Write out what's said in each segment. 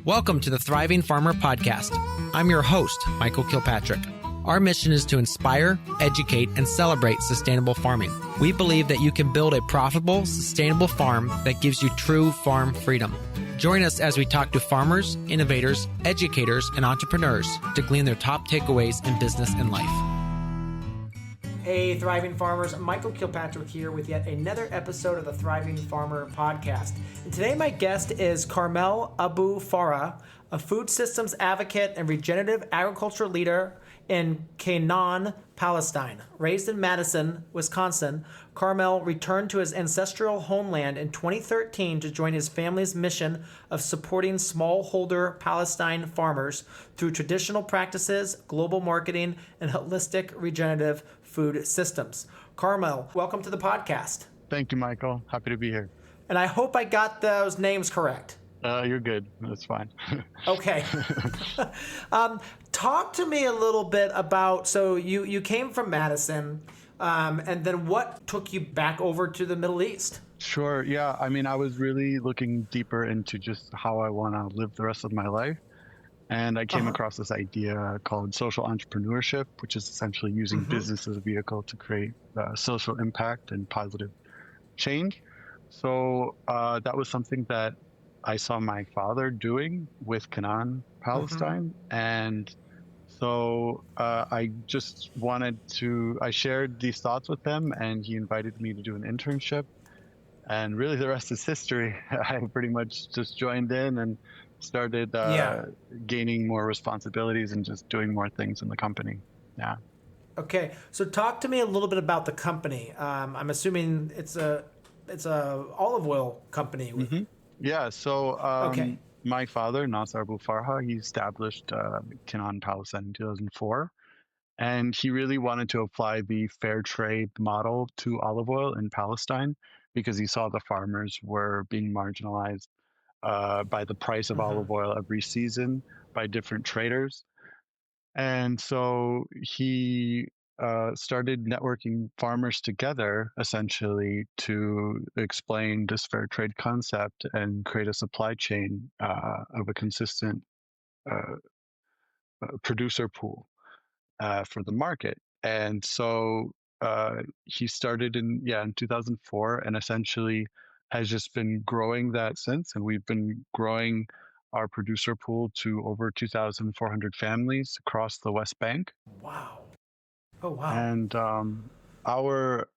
Welcome to the Thriving Farmer Podcast. I'm your host, Michael Kilpatrick. Our mission is to inspire, educate, and celebrate sustainable farming. We believe that you can build a profitable, sustainable farm that gives you true farm freedom. Join us as we talk to farmers, innovators, educators, and entrepreneurs to glean their top takeaways in business and life. Hey, Thriving Farmers, Michael Kilpatrick here with yet another episode of the Thriving Farmer Podcast. And today my guest is Karmel Abufarha, a food systems advocate and regenerative agriculture leader in Canaan Palestine. Raised in Madison, Wisconsin, Karmel returned to his ancestral homeland in 2013 to join his family's mission of supporting smallholder Palestine farmers through traditional practices, global marketing, and holistic regenerative food systems. Karmel, welcome to the podcast. Thank you, Michael. Happy to be here. And I hope I got those names correct. You're good. That's fine. Okay. Talk to me a little bit about, so you came from Madison, and then what took you back over to the Middle East? Sure. Yeah. I mean, I was really looking deeper into just how I want to live the rest of my life. And I came across this idea called social entrepreneurship, which is essentially using business as a vehicle to create social impact and positive change. So that was something that I saw my father doing with Canaan Palestine. And so I just I shared these thoughts with him, and he invited me to do an internship. And really the rest is history. I pretty much just joined in and started gaining more responsibilities and just doing more things in the company. Yeah. Okay. So talk to me a little bit about the company. I'm assuming it's a olive oil company. Yeah, so my father, Manager of Canaan, he established Canaan Palestine in 2004, and he really wanted to apply the fair trade model to olive oil in Palestine because he saw the farmers were being marginalized by the price of olive oil every season by different traders. And so he started networking farmers together essentially to explain this fair trade concept and create a supply chain of a consistent producer pool for the market. And so he started in 2004 and essentially has just been growing that since. And we've been growing our producer pool to over 2,400 families across the West Bank. Wow. Oh, wow. And our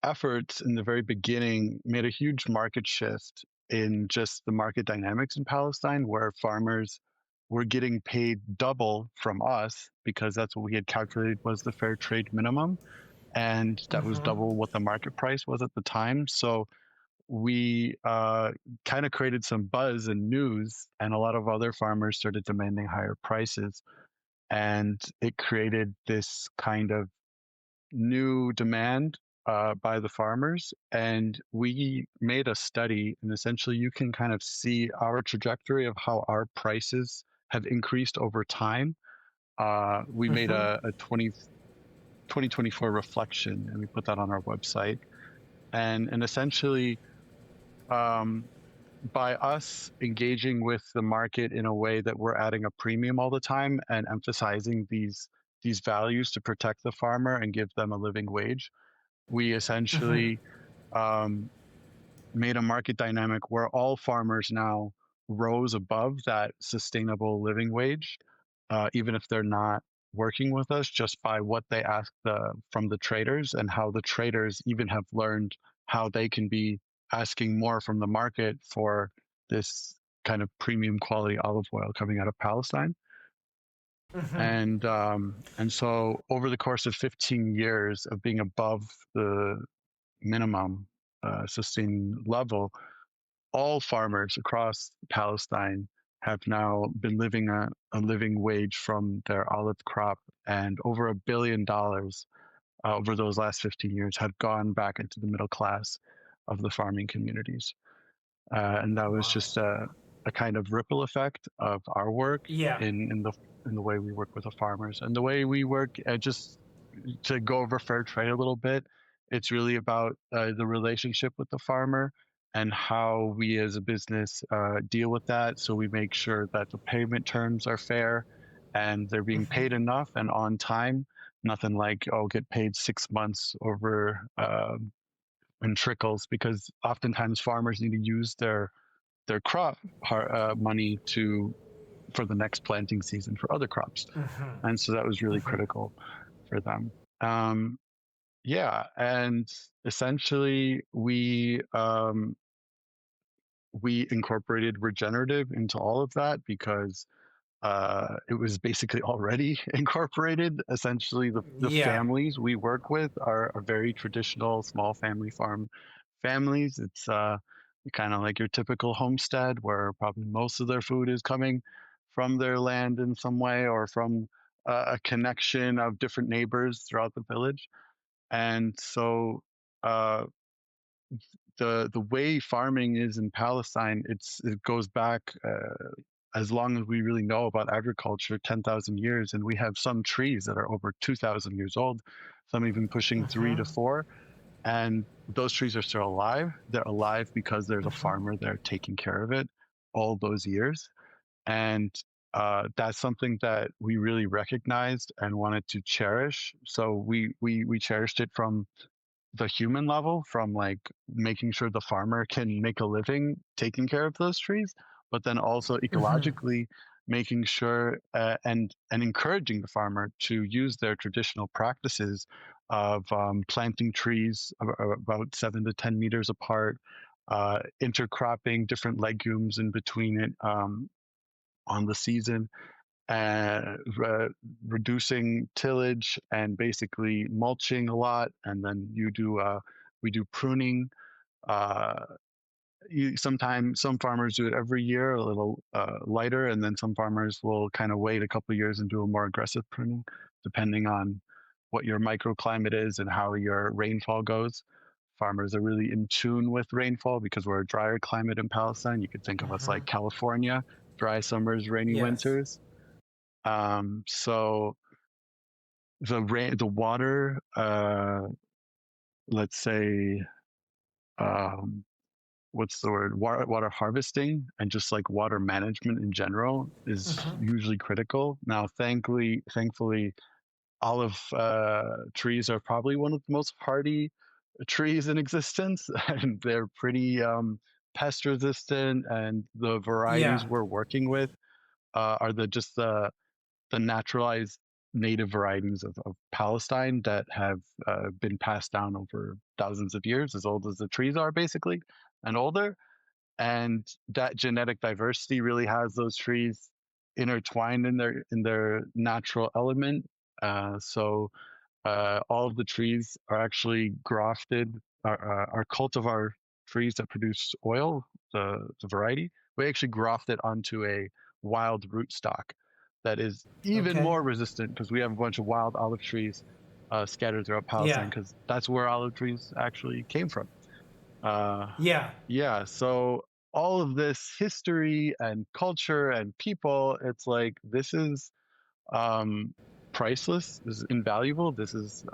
efforts in the very beginning made a huge market shift in just the market dynamics in Palestine, where farmers were getting paid double from us because that's what we had calculated was the fair trade minimum. And that was double what the market price was at the time. So we kind of created some buzz and news, and a lot of other farmers started demanding higher prices. And it created this kind of new demand by the farmers. And we made a study, and essentially you can kind of see our trajectory of how our prices have increased over time. We made a 2024 reflection, and we put that on our website. And essentially, by us engaging with the market in a way that we're adding a premium all the time and emphasizing these values to protect the farmer and give them a living wage, we essentially made a market dynamic where all farmers now rose above that sustainable living wage, even if they're not working with us, just by what they ask from the traders, and how the traders even have learned how they can be asking more from the market for this kind of premium quality olive oil coming out of Palestine. And so over the course of 15 years of being above the minimum sustained level, all farmers across Palestine have now been living a living wage from their olive crop, and over $1 billion over those last 15 years have gone back into the middle class of the farming communities. And that was just a kind of ripple effect of our work in the way we work with the farmers. And the way we work, just to go over fair trade a little bit, it's really about the relationship with the farmer and how we as a business deal with that. So we make sure that the payment terms are fair and they're being Hmm. paid enough and on time. Nothing like, oh, get paid 6 months over in trickles, because oftentimes farmers need to use their crop money to for the next planting season for other crops, and so that was really critical for them. Um, yeah, and essentially we incorporated regenerative into all of that because it was basically already incorporated. Essentially, the Yeah. families we work with are very traditional small family farm families. It's kind of like your typical homestead where probably most of their food is coming from their land in some way or from a connection of different neighbors throughout the village. And so uh, the way farming is in Palestine, it goes back as long as we really know about agriculture, 10,000 years, and we have some trees that are over 2,000 years old, some even pushing three Hmm. to four, and those trees are still alive. They're alive because there's a farmer there taking care of it all those years, and that's something that we really recognized and wanted to cherish. So we cherished it from the human level, from like making sure the farmer can make a living taking care of those trees, but then also Hmm. ecologically making sure and encouraging the farmer to use their traditional practices of planting trees about 7 to 10 meters apart, intercropping different legumes in between it on the season, uh, re- reducing tillage and basically mulching a lot. And then we do pruning. Uh, Sometimes some farmers do it every year, a little lighter, and then some farmers will kind of wait a couple of years and do a more aggressive pruning, depending on what your microclimate is and how your rainfall goes. Farmers are really in tune with rainfall because we're a drier climate in Palestine. You could think of us like California, dry summers, rainy Yes. winters. So the water, let's say, um, what's the word? Water harvesting and just like water management in general is usually critical. Now, thankfully, olive trees are probably one of the most hardy trees in existence, and they're pretty pest resistant. And the varieties Yeah. we're working with are the naturalized native varieties of Palestine that have been passed down over thousands of years, as old as the trees are, basically, and older. And that genetic diversity really has those trees intertwined in their natural element. So all of the trees are actually grafted, are cultivar trees that produce oil, the variety. We actually graft it onto a wild rootstock that is even Okay. more resistant because we have a bunch of wild olive trees scattered throughout Palestine Yeah. because that's where olive trees actually came from. Uh, Yeah. yeah, so all of this history and culture and people, it's like this is um, priceless. This is invaluable. This is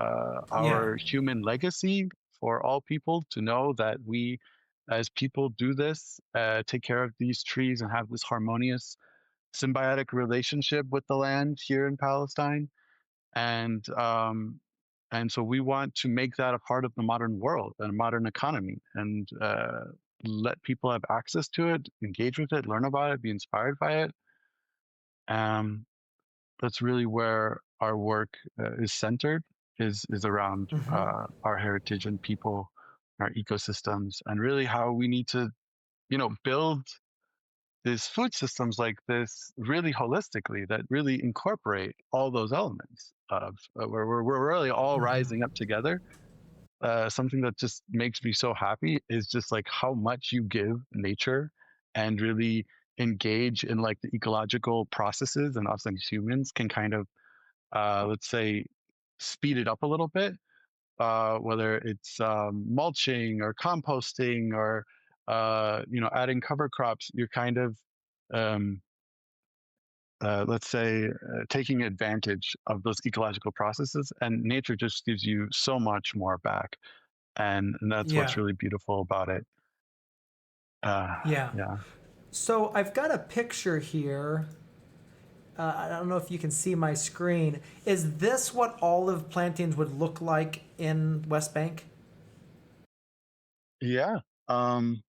Yeah. our human legacy for all people to know that we, as people, do this, take care of these trees, and have this harmonious, symbiotic relationship with the land here in Palestine. And and so we want to make that a part of the modern world and modern economy, and let people have access to it, engage with it, learn about it, be inspired by it. Um, that's really where our work is centered, is around our heritage and people, our ecosystems, and really how we need to, build these food systems like this really holistically that really incorporate all those elements of where we're really all rising up together. Something that just makes me so happy is just like how much you give nature and really engage in like the ecological processes, and us as humans can kind of let's say, speed it up a little bit, whether it's mulching or composting or adding cover crops. You're kind of um, let's say taking advantage of those ecological processes, and nature just gives you so much more back, and that's what's Yeah. really beautiful about it. Yeah. Yeah. So I've got a picture here. I don't know if you can see my screen. Is this what olive plantings would look like in West Bank? Yeah. Um,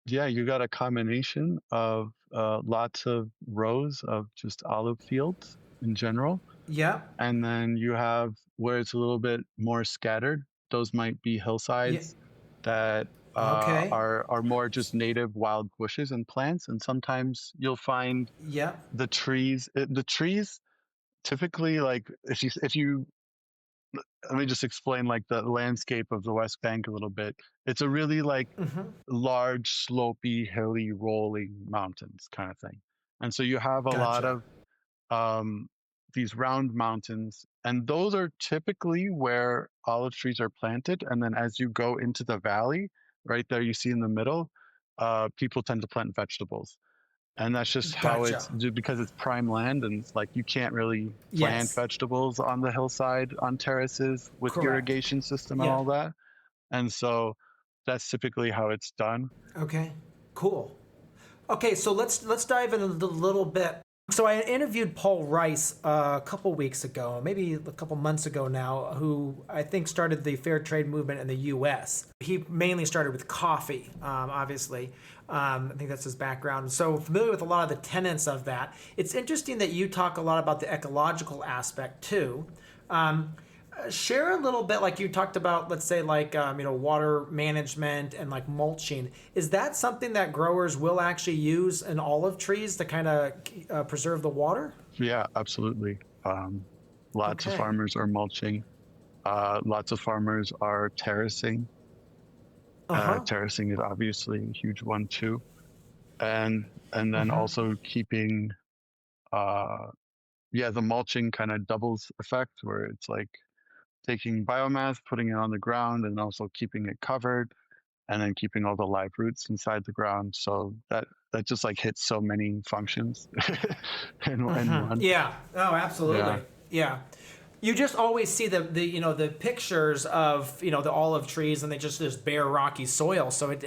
yeah, you got a combination of lots of rows of just olive fields in general. Yeah. And then you have where it's a little bit more scattered. Those might be Yeah. hillsides that Okay. are more just native wild bushes and plants. And sometimes you'll find Yeah. the trees. The trees typically, like if you let me just explain like the landscape of the West Bank a little bit. It's a really like Mm-hmm. large, slopey, hilly, rolling mountains kind of thing. And so you have a lot Gotcha. of um, these round mountains, and those are typically where olive trees are planted. And then as you go into the valley, right there, you see in the middle, people tend to plant vegetables. And that's just how Gotcha. it's because it's prime land, and it's like you can't really plant Yes. vegetables on the hillside on terraces with Correct. irrigation system and Yeah. all that. And so that's typically how it's done. Okay. Cool. Okay, so let's dive in a little bit. So I interviewed Paul Rice a couple weeks ago, maybe a couple months ago now, who I think started the fair trade movement in the U.S. He mainly started with coffee, obviously. I think that's his background. So familiar with a lot of the tenets of that. It's interesting that you talk a lot about the ecological aspect too. Share a little bit, like you talked about, let's say like water management and like mulching. Is that something that growers will actually use in olive trees to kind of preserve the water? Yeah, absolutely. Lots of Okay. farmers are mulching. Lots of farmers are terracing. Uh-huh. Terracing is obviously a huge one too, and then Mm-hmm. also keeping uh, yeah, the mulching kind of doubles effect where it's like taking biomass, putting it on the ground, and also keeping it covered, and then keeping all the live roots inside the ground. So that just like hits so many functions in Mm-hmm. one. Yeah. Oh, Yeah. absolutely. Yeah. You just always see the pictures of the olive trees, and they just this bare rocky soil. So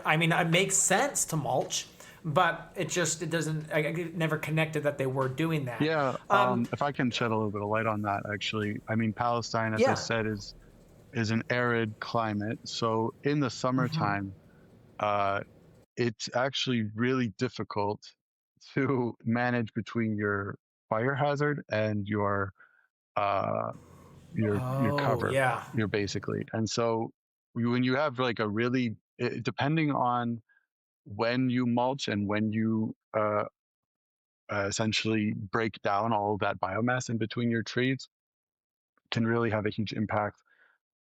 I mean, it makes sense to mulch, but it doesn't. I never connected that they were doing that. Yeah, Um, if I can shed a little bit of light on that, actually, I mean, Palestine, as I yeah. said, is an arid climate. So in the summertime, uh, it's actually really difficult to manage between your fire hazard and uh, your Oh, cover, yeah. your basically. And so when you have like a really, depending on when you mulch and when you essentially break down all of that biomass in between your trees, can really have a huge impact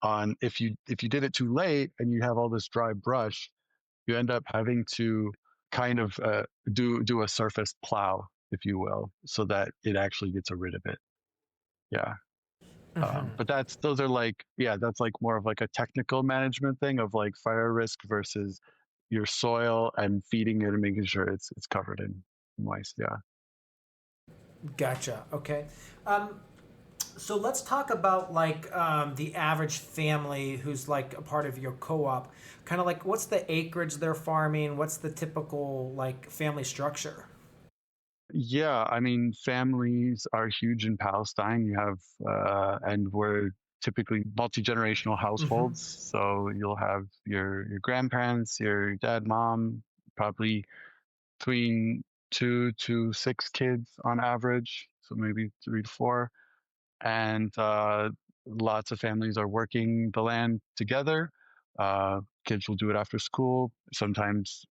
on if you did it too late and you have all this dry brush, you end up having to kind of do a surface plow, if you will, so that it actually gets rid of it. Yeah. But those are like, yeah, that's like more of like a technical management thing of like fire risk versus your soil and feeding it and making sure it's covered in moist. Yeah. Gotcha. Okay. Um, so let's talk about like the average family who's like a part of your co-op. Kind of like what's the acreage they're farming? What's the typical like family structure? Yeah, I mean, families are huge in Palestine. You have, and we're typically multi-generational households. So you'll have your grandparents, your dad, mom, probably between 2 to 6 kids on average. So maybe 3 to 4. And lots of families are working the land together. Kids will do it after school. Sometimes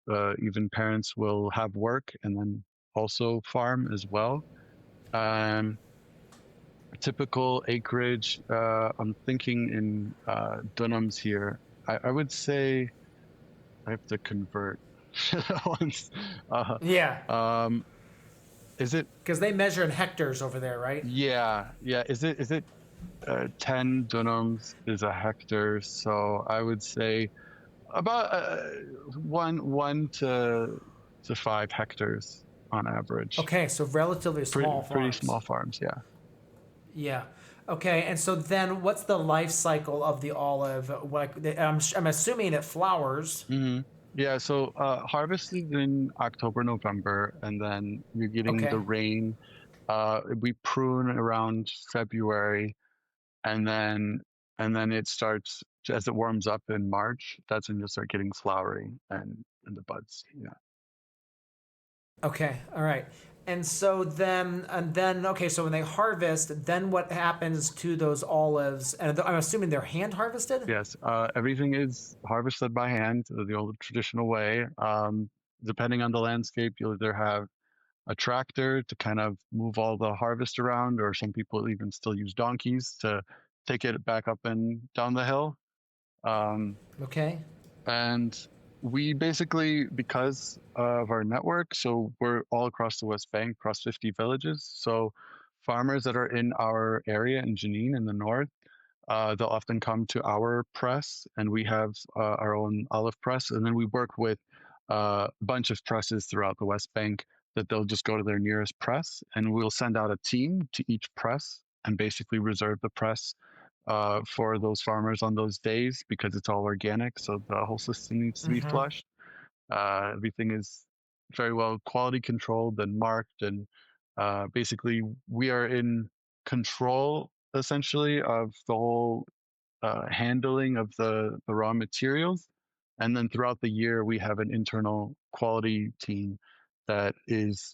even parents will have work and then also farm as well. Um, Typical acreage, I'm thinking in dunams here. I would say I have to convert once. Uh, Yeah, um, is it? because they measure in hectares over there, right? Yeah, yeah. Is it 10 dunams is a hectare? So I would say about one to 5 hectares on average. Okay, so relatively small Pretty farms. small farms, yeah. Yeah. Okay, and so then what's the life cycle of the olive? Like, I'm assuming it flowers. Yeah, so harvest is in October, November, and then you're getting the Okay. rain. We prune around February, and then it starts as it warms up in March. That's when you'll start getting flowering and the buds. Yeah. Okay. All right. And then, okay, so when they harvest, then what happens to those olives? And I'm assuming they're hand harvested? Yes. Everything is harvested by hand, the old traditional way. Depending on the landscape, you'll either have a tractor to kind of move all the harvest around, or some people even still use donkeys to take it back up and down the hill. Um, Okay. and we basically, because of our network, so we're all across the West Bank, across 50 villages. So farmers that are in our area in Jenin in the north, they'll often come to our press, and we have our own olive press. And then we work with a bunch of presses throughout the West Bank that they'll just go to their nearest press, and we'll send out a team to each press and basically reserve the press for those farmers on those days because it's all organic. So the whole system needs to be Mm-hmm. flushed. Everything is very well quality controlled and marked, and basically we are in control essentially of the whole handling of the raw materials. And then throughout the year, we have an internal quality team that is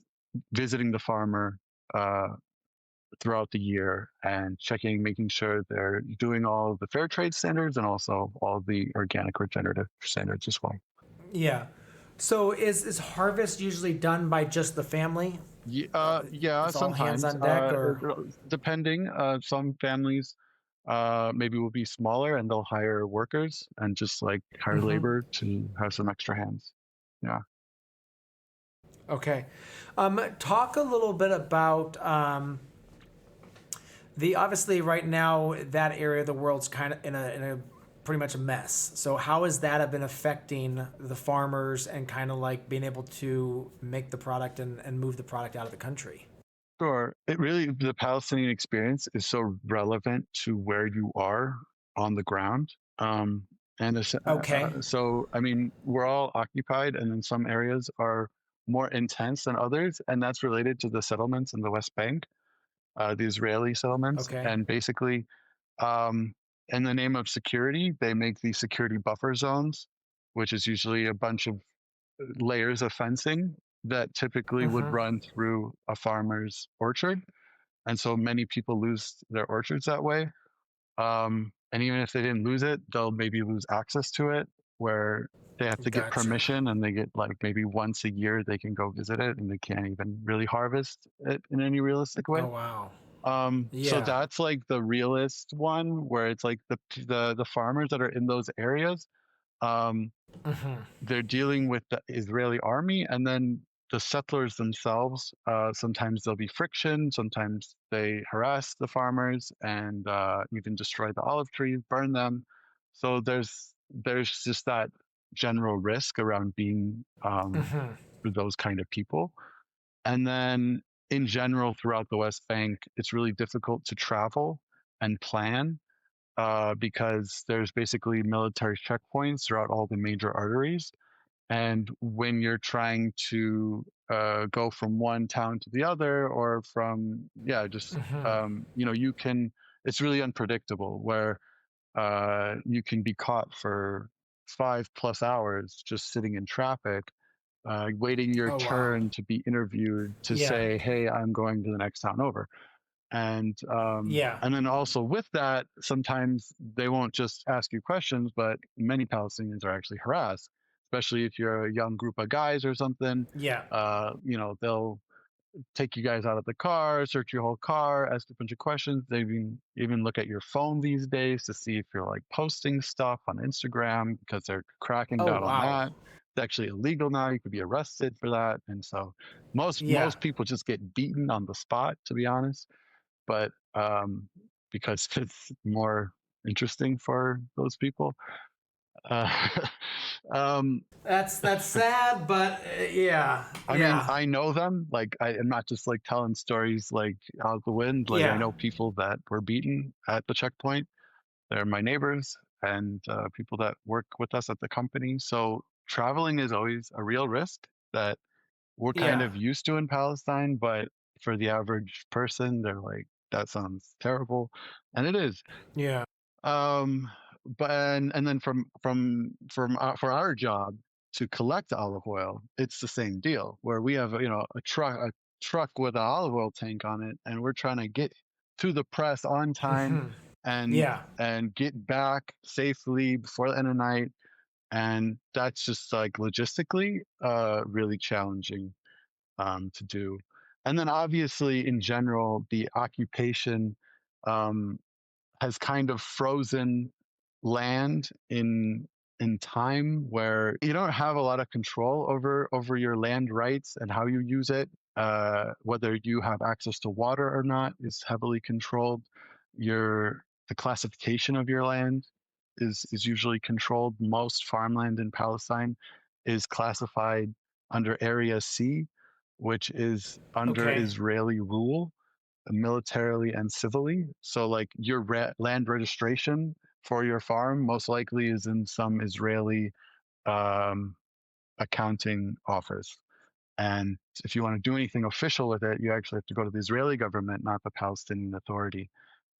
visiting the farmer uh, throughout the year and checking, making sure they're doing all the fair trade standards and also all the organic regenerative standards as well. Yeah. So is harvest usually done by just the family? Yeah, It's all hands sometimes, on deck, or depending, some families maybe will be smaller and they'll hire workers and just like hire mm-hmm. labor to have some extra hands. Yeah, Okay. Talk a little bit about the obviously right now that area of the world's kind of in a pretty much a mess. So how has that been affecting the farmers and kind of like being able to make the product and move the product out of the country? sure. It really, the Palestinian experience is so relevant to where you are on the ground. Um, Okay. so, I mean, we're all occupied, and then some areas are more intense than others, and that's related to the settlements in the West Bank, the Israeli settlements. Okay. And basically, um, in the name of security, they make these security buffer zones, which is usually a bunch of layers of fencing that typically would Mm-hmm. run through a farmer's orchard. And so many people lose their orchards that way. And even if they didn't lose it, they'll maybe lose access to it, where they have to get Gotcha. permission, and they get like maybe once a year they can go visit it, and they can't even really harvest it in any realistic way. Oh wow. So Yeah. that's like the realist one, where it's like the farmers that are in those areas, um, Mm-hmm. they're dealing with the Israeli army, and then the settlers themselves. Sometimes there'll be friction. Sometimes they harass the farmers and even destroy the olive trees, burn them. So there's just that general risk around being Mm-hmm. for those kind of people. And then in general, throughout the West Bank, it's really difficult to travel and plan because there's basically military checkpoints throughout all the major arteries. And when you're trying to go from one town to the other, or from, yeah, just, Mm-hmm. you can, it's really unpredictable where you can be caught for 5+ hours just sitting in traffic waiting your Oh wow. turn to be interviewed to Yeah. say, "Hey, I'm going to the next town over." Yeah. And then also with that, sometimes they won't just ask you questions, but many Palestinians are actually harassed, especially if you're a young group of guys or something. Yeah. They'll take you guys out of the car, search your whole car, ask a bunch of questions. They even look at your phone these days to see if you're like posting stuff on Instagram because they're cracking Oh down on wow. that. It's actually illegal now. You could be arrested for that. And so Yeah. most people just get beaten on the spot, to be honest. But because it's more interesting for those people. Uh, um, That's sad, but yeah. I mean, Yeah. I know them. Like, I am not just like telling stories like out the wind. Like, I Yeah. know people that were beaten at the checkpoint. They're my neighbors and people that work with us at the company. So traveling is always a real risk that we're kind Yeah. of used to in Palestine, but for the average person, they're like, that sounds terrible. And it is. Yeah. Um, but and then for our job to collect olive oil, it's the same deal where we have a truck with an olive oil tank on it, and we're trying to get to the press on time Hmm. and Yeah. get back safely before the end of the night, and that's just like logistically really challenging to do. And then obviously in general the occupation um, has kind of frozen land in time where you don't have a lot of control over your land rights and how you use it. Whether you have access to water or not is heavily controlled. The classification of your land is usually controlled. Most farmland in Palestine is classified under Area C, which is under Okay. Israeli rule militarily and civilly. So, like your land registration for your farm most likely is in some Israeli um, accounting office. And if you want to do anything official with it, you actually have to go to the Israeli government, not the Palestinian Authority.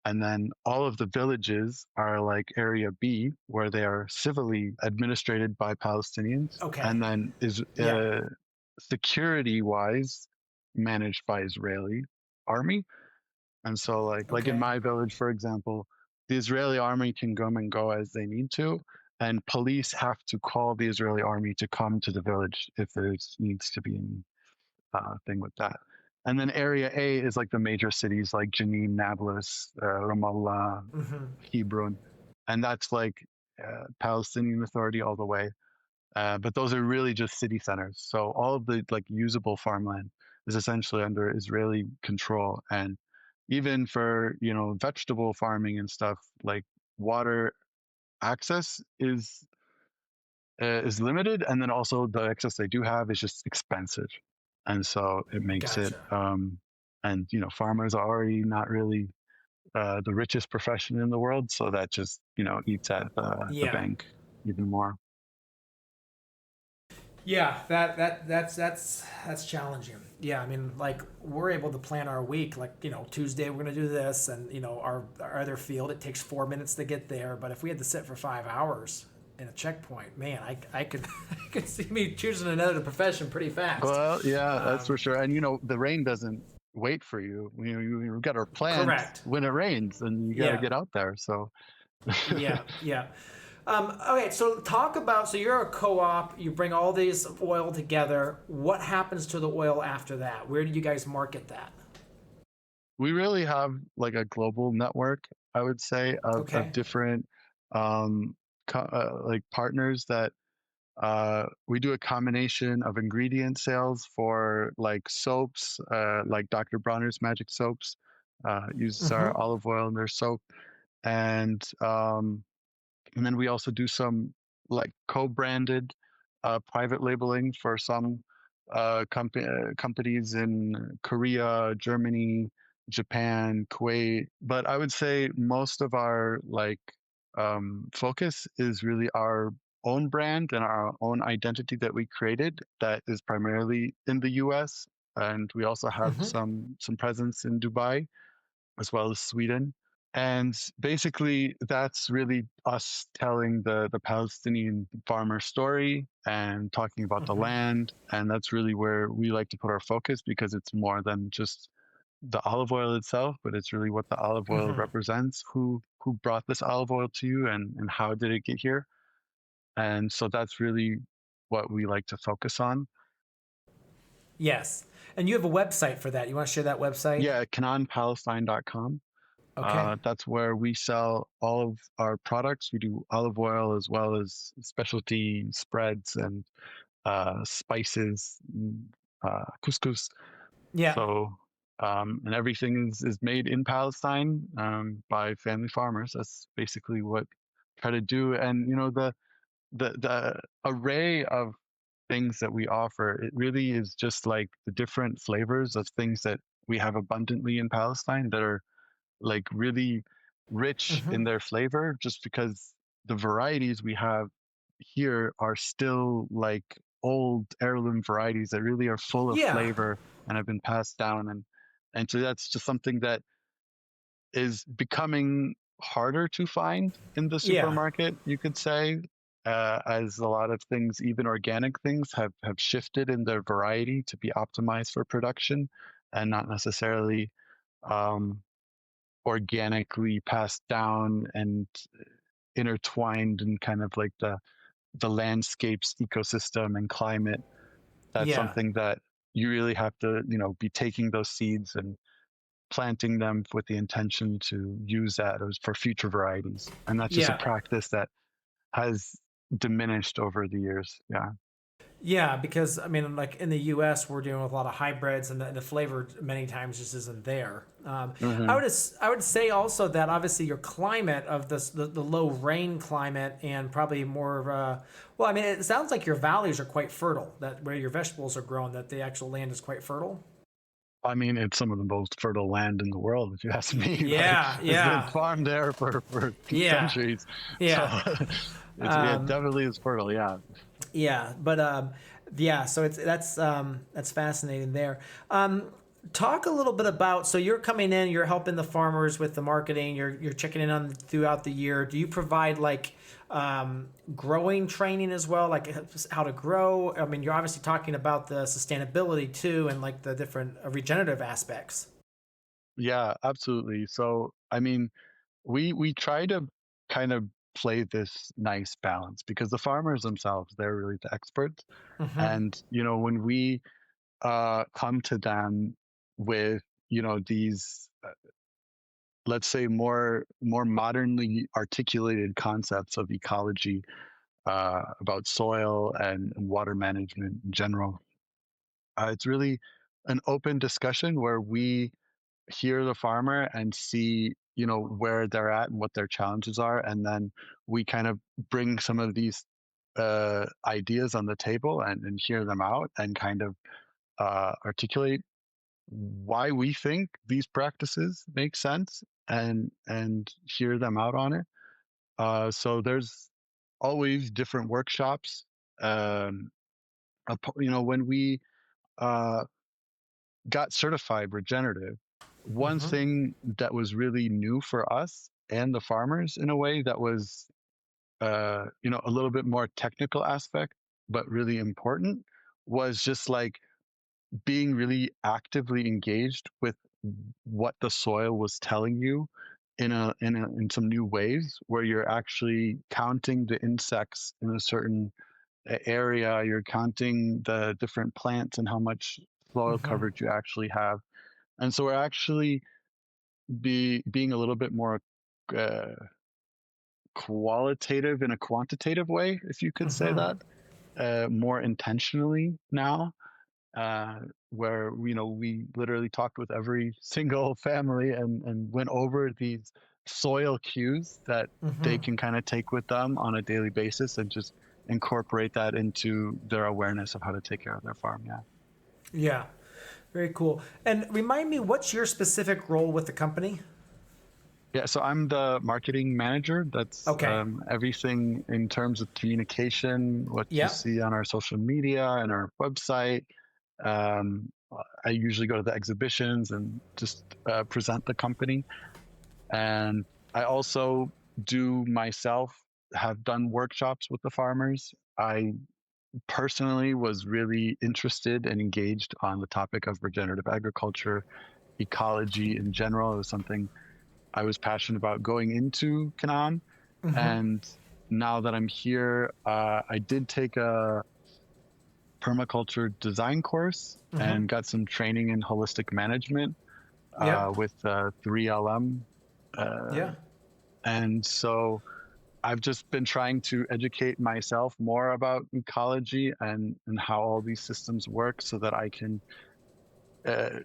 And then all of the villages are like Area B, where they are civilly administrated by Palestinians, Okay. and then is Yeah. security wise managed by Israeli army. And so like in Okay. my village, for example, the Israeli army can come and go as they need to, and police have to call the Israeli army to come to the village if there needs to be any thing with that. And then Area A is like the major cities like Jenin, Nablus, Ramallah, Hmm. Hebron, and that's like Palestinian Authority all the way. But those are really just city centers. So all of the like usable farmland is essentially under Israeli control. And even for, vegetable farming and stuff, like water access is limited, and then also the access they do have is just expensive. And so it makes it Gotcha. and farmers are already not really the richest profession in the world, so that just, eats at the Yeah. bank even more. Yeah, that's challenging. Yeah, I mean, like we're able to plan our week. Like Tuesday we're gonna do this, and our other field it takes 4 minutes to get there. But if we had to sit for 5 hours in a checkpoint, man, I could I could see me choosing another profession pretty fast. Well, yeah, that's for Um, sure. And the rain doesn't wait for you. You've got to plant Correct. when it rains, and you got to Yeah. get out there. So, Yeah. Yeah. Okay, so talk about, so you're a co-op, you bring all these oil together. What happens to the oil after that? Where do you guys market that? we really have like a global network, I would say, of Okay. different um, like partners that we do a combination of ingredient sales for like soaps, like Dr. Bronner's Magic Soaps, uses Mm-hmm. our olive oil in their soap, and and then we also do some like co-branded private labeling for some companies in Korea, Germany, Japan, Kuwait. But I would say most of our like focus is really our own brand and our own identity that we created that is primarily in the US. And we also have Mm-hmm. some presence in Dubai as well as Sweden. And basically, that's really us telling the Palestinian farmer story and talking about the Mm-hmm. land. And that's really where we like to put our focus because it's more than just the olive oil itself, but it's really what the olive oil Mm-hmm. represents, who brought this olive oil to you, and how did it get here. And so that's really what we like to focus on. Yes. And you have a website for that. You want to share that website? Yeah, CanaanPalestine.com. Okay. That's where we sell all of our products. We do olive oil as well as specialty spreads and spices, couscous. Yeah. So, and everything is made in Palestine by family farmers. That's basically what we try to do. And the array of things that we offer, it really is just like the different flavors of things that we have abundantly in Palestine that are like really rich Mm-hmm. in their flavor just because the varieties we have here are still like old heirloom varieties that really are full of Yeah. flavor and have been passed down. And so that's just something that is becoming harder to find in the Yeah. supermarket, you could say, as a lot of things, even organic things, have shifted in their variety to be optimized for production and not necessarily um, organically passed down and intertwined in kind of like the landscape's ecosystem and climate. That's Yeah. something that you really have to, be taking those seeds and planting them with the intention to use that as for future varieties. And that's just a Yeah. practice that has diminished over the years. Yeah. Yeah, because I mean, like in the U.S., we're dealing with a lot of hybrids, and the flavor many times just isn't there. Hmm. I would say also that obviously your climate of this the low rain climate and probably more of a well, I mean, it sounds like your valleys are quite fertile. That where your vegetables are grown, that the actual land is quite fertile. I mean, it's some of the most fertile land in the world, if you ask me. Like, Yeah, it's been yeah, farmed there for yeah, centuries. So yeah. it definitely is fertile. Yeah. Yeah, but yeah, so it's that's fascinating there. Talk a little bit about so you're coming in, you're helping the farmers with the marketing, you're checking in on throughout the year. Do you provide like growing training as well, like how to grow? I mean, you're obviously talking about the sustainability too, and like the different regenerative aspects. Yeah, absolutely. So, I mean, we try to kind of play this nice balance because the farmers themselves, they're really the experts. Mm-hmm. And, when we come to them with, these, let's say more modernly articulated concepts of ecology, about soil and water management in general. It's really an open discussion where we hear the farmer and see, where they're at and what their challenges are, and then we kind of bring some of these ideas on the table and hear them out and kind of articulate why we think these practices make sense and hear them out on it. So there's always different workshops. Um, when we uh, got certified regenerative, one Mm-hmm. thing that was really new for us and the farmers in a way that was, a little bit more technical aspect, but really important was just like being really actively engaged with what the soil was telling you in some new ways where you're actually counting the insects in a certain area, you're counting the different plants and how much soil Mm-hmm. coverage you actually have. And so we're actually being a little bit more uh, qualitative in a quantitative way, if you could say Mm-hmm. that, more intentionally now, uh, where we literally talked with every single family and went over these soil cues that they Mm-hmm. can kind of take with them on a daily basis and just incorporate that into their awareness of how to take care of their farm. Yeah. Yeah. Very cool. And remind me, what's your specific role with the company? Yeah, so I'm the marketing manager. That's Okay. everything in terms of communication, what you Yeah. see on our social media and our website. Um, I usually go to the exhibitions and just present the company. And I also do myself have done workshops with the farmers. I personally was really interested and engaged on the topic of regenerative agriculture, ecology in general. It was something I was passionate about going into Canaan. Mm-hmm. And now that I'm here, I did take a permaculture design course Mm-hmm. and got some training in holistic management Yep. with 3LM. Uh, Yeah. and so I've just been trying to educate myself more about ecology and how all these systems work so that I can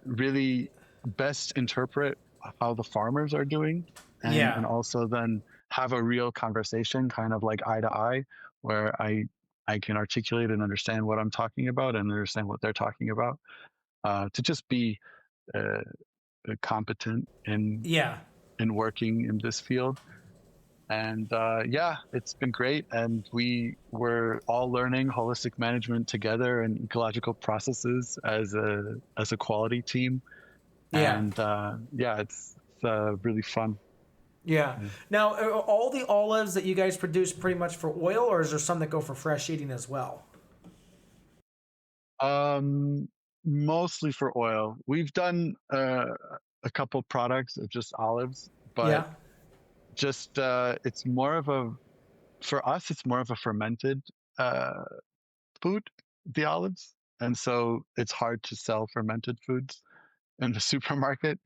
really best interpret how the farmers are doing and Yeah. also then have a real conversation kind of like eye to eye where I can articulate and understand what I'm talking about and understand what they're talking about, to just be uh, competent in Yeah. working in this field. And yeah, it's been great. And we were all learning holistic management together and ecological processes as a quality team. Yeah. And yeah, it's really fun. Yeah. Yeah. Now, are all the olives that you guys produce pretty much for oil, or is there some that go for fresh eating as well? Um, Mostly for oil. We've done a couple products of just olives, but Yeah. just it's more of a for us. It's more of a fermented uh, food, the olives, and so it's hard to sell fermented foods in the supermarket.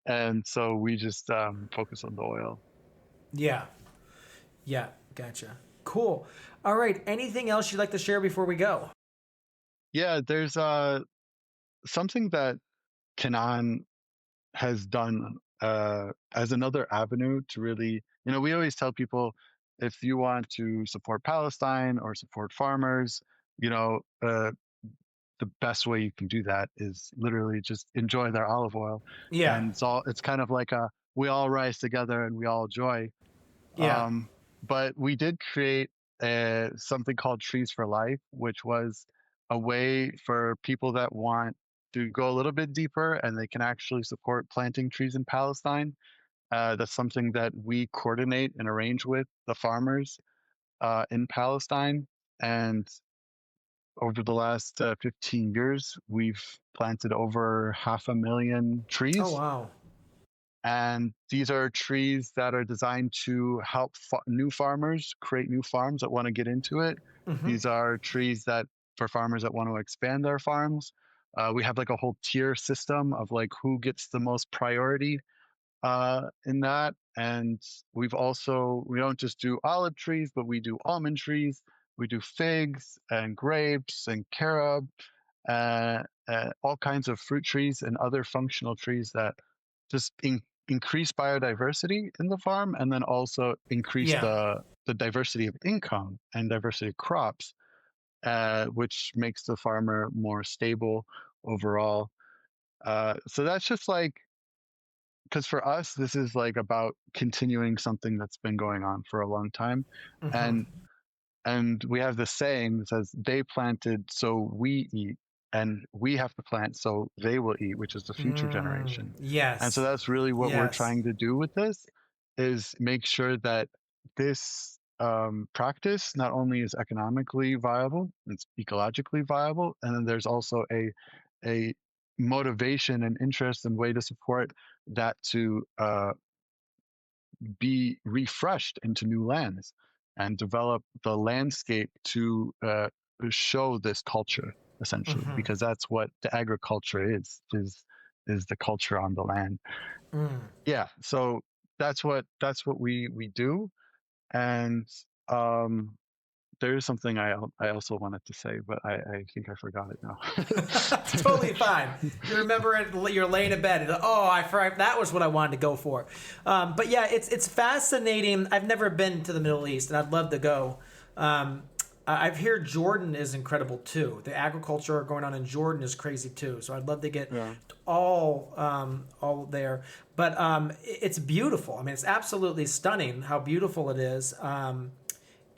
And so we just focus on the oil. Yeah. Yeah. Gotcha. Cool. All right. Anything else you'd like to share before we go? Yeah, there's something that Canaan has done as another avenue to really, we always tell people if you want to support Palestine or support farmers, you know, the best way you can do that is literally just enjoy their olive oil. Yeah. And it's kind of like a we all rise together and we all joy. Yeah. But we did create something called Trees for Life, which was a way for people that want to go a little bit deeper and they can actually support planting trees in Palestine. That's something that we coordinate and arrange with the farmers in Palestine. And over the last 15 years, we've planted over 500,000 Oh, trees. wow. And these are trees that are designed to help new farmers create new farms that want to get into it. Mm-hmm. These are trees that for farmers that want to expand their farms. We have like a whole tier system of like who gets the most priority in that. And we don't just do olive trees, but we do almond trees. We do figs and grapes and carob, all kinds of fruit trees and other functional trees that just increase biodiversity in the farm, and then also increase Yeah. the diversity of income and diversity of crops, which makes the farmer more stable overall. So that's just like because for us, this is like about continuing something that's been going on for a long time, Mm-hmm. and we have this saying that says they planted so we eat, and we have to plant so they will eat, which is the future generation. And so Yes. that's really what we're Yes. trying to do with this is make sure that this practice not only is economically viable, it's ecologically viable, and then there's also a motivation and interest and way to support that to be refreshed into new lands and develop the landscape to show this culture essentially, Mm-hmm. because that's what the agriculture is the culture on the land. Mm. Yeah, so that's what we do. And um there's something I also wanted to say, but I think I forgot it now. It's totally fine. You remember it. You're laying in bed. And, oh, I forgot. That was what I wanted to go for. But yeah, it's fascinating. I've never been to the Middle East, and I'd love to go. I've heard Jordan is incredible too. The agriculture going on in Jordan is crazy too. So I'd love to get Yeah. all there. But it's beautiful. I mean, it's absolutely stunning how beautiful it is.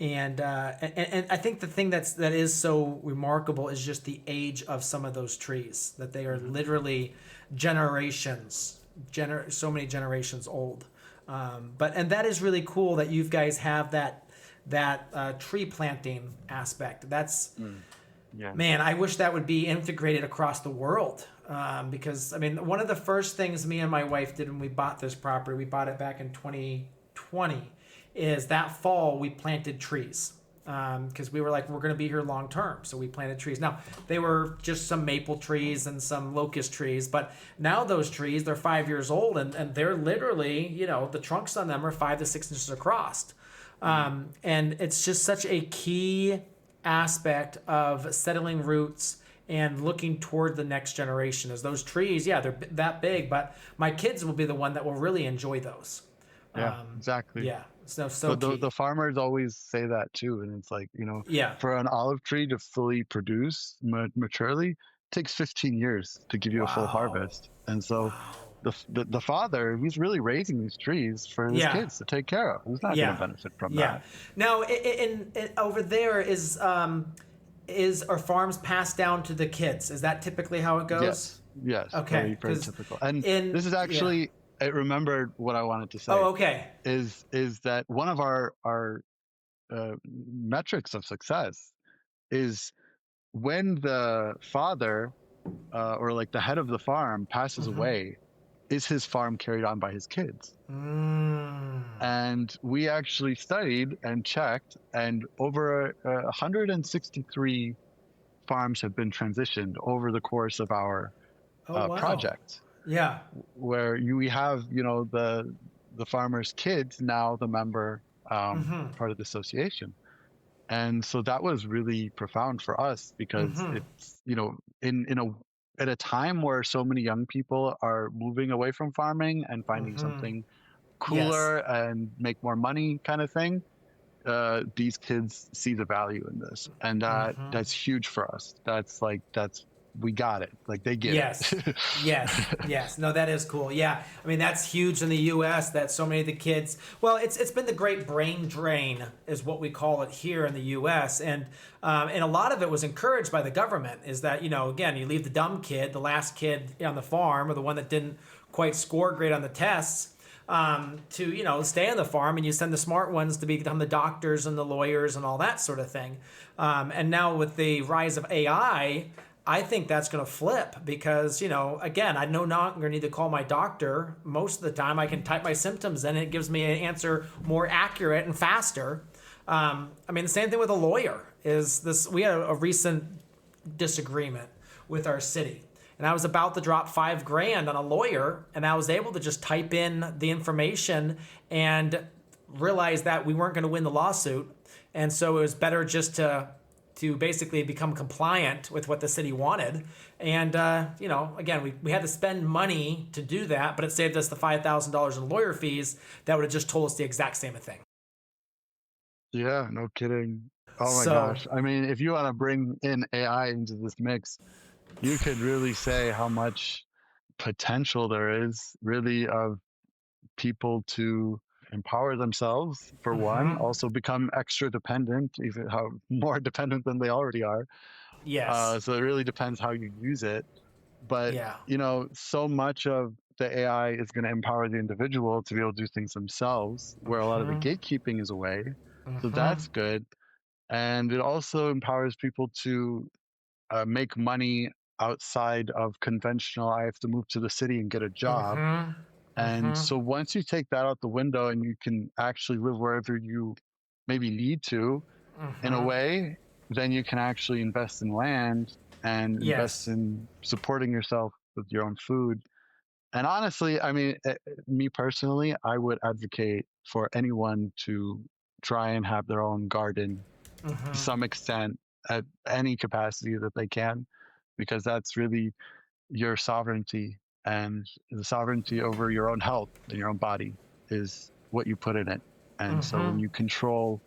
And I think the thing that is so remarkable is just the age of some of those trees, that they are Mhm. literally generations, so many generations old. And that is really cool that you guys have that tree planting aspect. That's Yeah. Man, I wish that would be integrated across the world. Because I mean, one of the first things me and my wife did when we bought this property, we bought it back in 2020, is that fall we planted trees. Because we were like, we're going to be here long term. So we planted trees. Now, they were just some maple trees and some locust trees. But now those trees, they're 5 years old and they're literally, the trunks on them are 5 to 6 inches across. And it's just such a key aspect of settling roots and looking toward the next generation. As those trees, yeah, they're that big, but my kids will be the one that will really enjoy those. Yeah, exactly. Yeah, so But the key. farmers always say that too, and it's like, Yeah. for an olive tree to fully produce maturely takes 15 years to give you a full Wow. harvest. And so Wow. the father, he's really raising these trees for his Yeah. kids to take care of. Who's not going to Yeah. benefit from Yeah. that? Now, in over there are farms passed down to the kids? Is that typically how it goes? Yes, yes, Okay, very, very because typical. And in this is yeah. actually, I remembered what I wanted to Oh, say okay. is that one of our metrics of success is when the father or like the head of the farm passes Mm-hmm. away, is his farm carried on by his kids? Mm. And we actually studied and checked, and over 163 farms have been transitioned over the course of our Oh, wow. project, Yeah. where we have, the farmer's kids now the member, Mm-hmm. part of the association. And so that was really profound for us because Mm-hmm. it's, in a at a time where so many young people are moving away from farming and finding Mm-hmm. something Yes. cooler and make more money kind of thing, these kids see the value in this, and Mm-hmm. that's huge for us. That's we got it. Like they get Yes. it. Yes. Yes. No, that is cool. Yeah. I mean, that's huge in the U.S. that so many of the kids. Well, it's been the great brain drain, is what we call it here in the U.S. And a lot of it was encouraged by the government. Is that, again, you leave the dumb kid, the last kid on the farm, or the one that didn't quite score great on the tests, to stay on the farm, and you send the smart ones to become the doctors and the lawyers and all that sort of thing. And now with the rise of AI, I think that's going to flip because, again, I no longer need to call my doctor. Most of the time I can type my symptoms in and it gives me an answer more accurate and faster. I mean, the same thing with a lawyer is this. We had a recent disagreement with our city, and I was about to drop $5,000 on a lawyer, and I was able to just type in the information and realize that we weren't going to win the lawsuit. And so it was better just to basically become compliant with what the city wanted. And, again, we had to spend money to do that, but it saved us the $5,000 in lawyer fees that would have just told us the exact same thing. Yeah, no kidding. Oh my So, gosh. I mean, if you want to bring in AI into this mix, you could really say how much potential there is really of people to empower themselves for one, mm-hmm. also become extra dependent, even how more dependent than they already are. Yes. So it really depends how you use it. But Yeah. so much of the AI is going to empower the individual to be able to do things themselves, where a lot of the Mm-hmm. gatekeeping is away. So Mm-hmm. that's good. And it also empowers people to make money outside of conventional, I have to move to the city and get a job. Mm-hmm. And Mm-hmm. so once you take that out the window and you can actually live wherever you maybe need to, in a Mm-hmm. way, then you can actually invest in land and invest Yes. in supporting yourself with your own food. And honestly, I mean, me personally, I would advocate for anyone to try and have their own garden to Mm-hmm. some extent at any capacity that they can, because that's really your sovereignty, and the sovereignty over your own health and your own body is what you put in it. And so Mm-hmm. when you control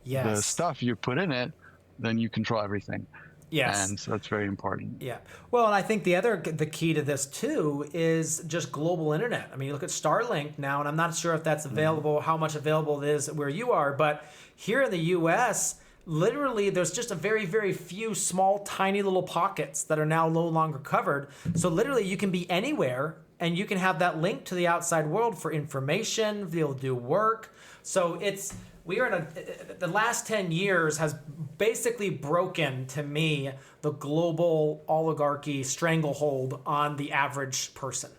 the Yes. stuff you put in it, then you control everything. Yes. And so that's very important. Yeah. Well, and I think the key to this too is just global internet. I mean, you look at Starlink now, and I'm not sure if that's Mhm. available, how much available it is where you are, but here in the U.S., literally there's just a very, very few small, tiny little pockets that are now no longer covered. So literally you can be anywhere and you can have that link to the outside world for information, be able to do work. So we are in the last 10 years has basically broken, to me, the global oligarchy stranglehold on the average person.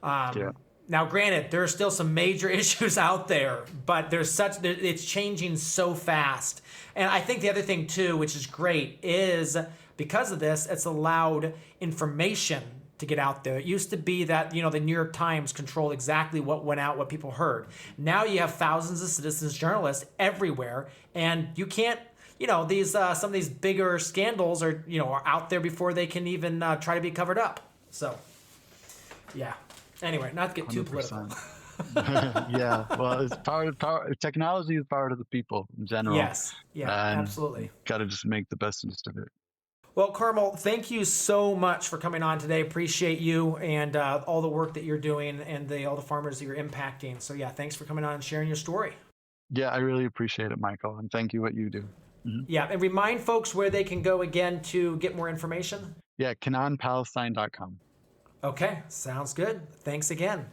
Yeah. Now, granted, there are still some major issues out there, but it's changing so fast. And I think the other thing too, which is great, is because of this, it's allowed information to get out there. It used to be that, the New York Times controlled exactly what went out, what people heard. Now you have thousands of citizens journalists everywhere, and you can't, these some of these bigger scandals are out there before they can even try to be covered up. So, yeah. Anyway, not to get too political. 100%. Yeah. Well, it's power. Technology is power to the people in general. Yes. Yeah, And absolutely. got to just make the best use of it. Well, Karmel, thank you so much for coming on today. Appreciate you and all the work that you're doing and all the farmers that you're impacting. So yeah, thanks for coming on and sharing your story. Yeah, I really appreciate it, Michael, and thank you what you do. Yeah, and remind folks where they can go again to get more information. Yeah, CanaanPalestine.com. Okay, sounds good. Thanks again.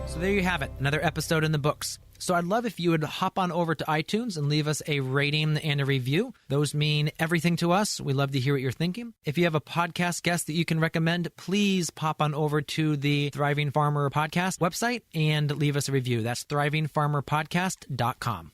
So there you have it, another episode in the books. So I'd love if you would hop on over to iTunes and leave us a rating and a review. Those mean everything to us. We love to hear what you're thinking. If you have a podcast guest that you can recommend, please pop on over to the Thriving Farmer Podcast website and leave us a review. That's thrivingfarmerpodcast.com.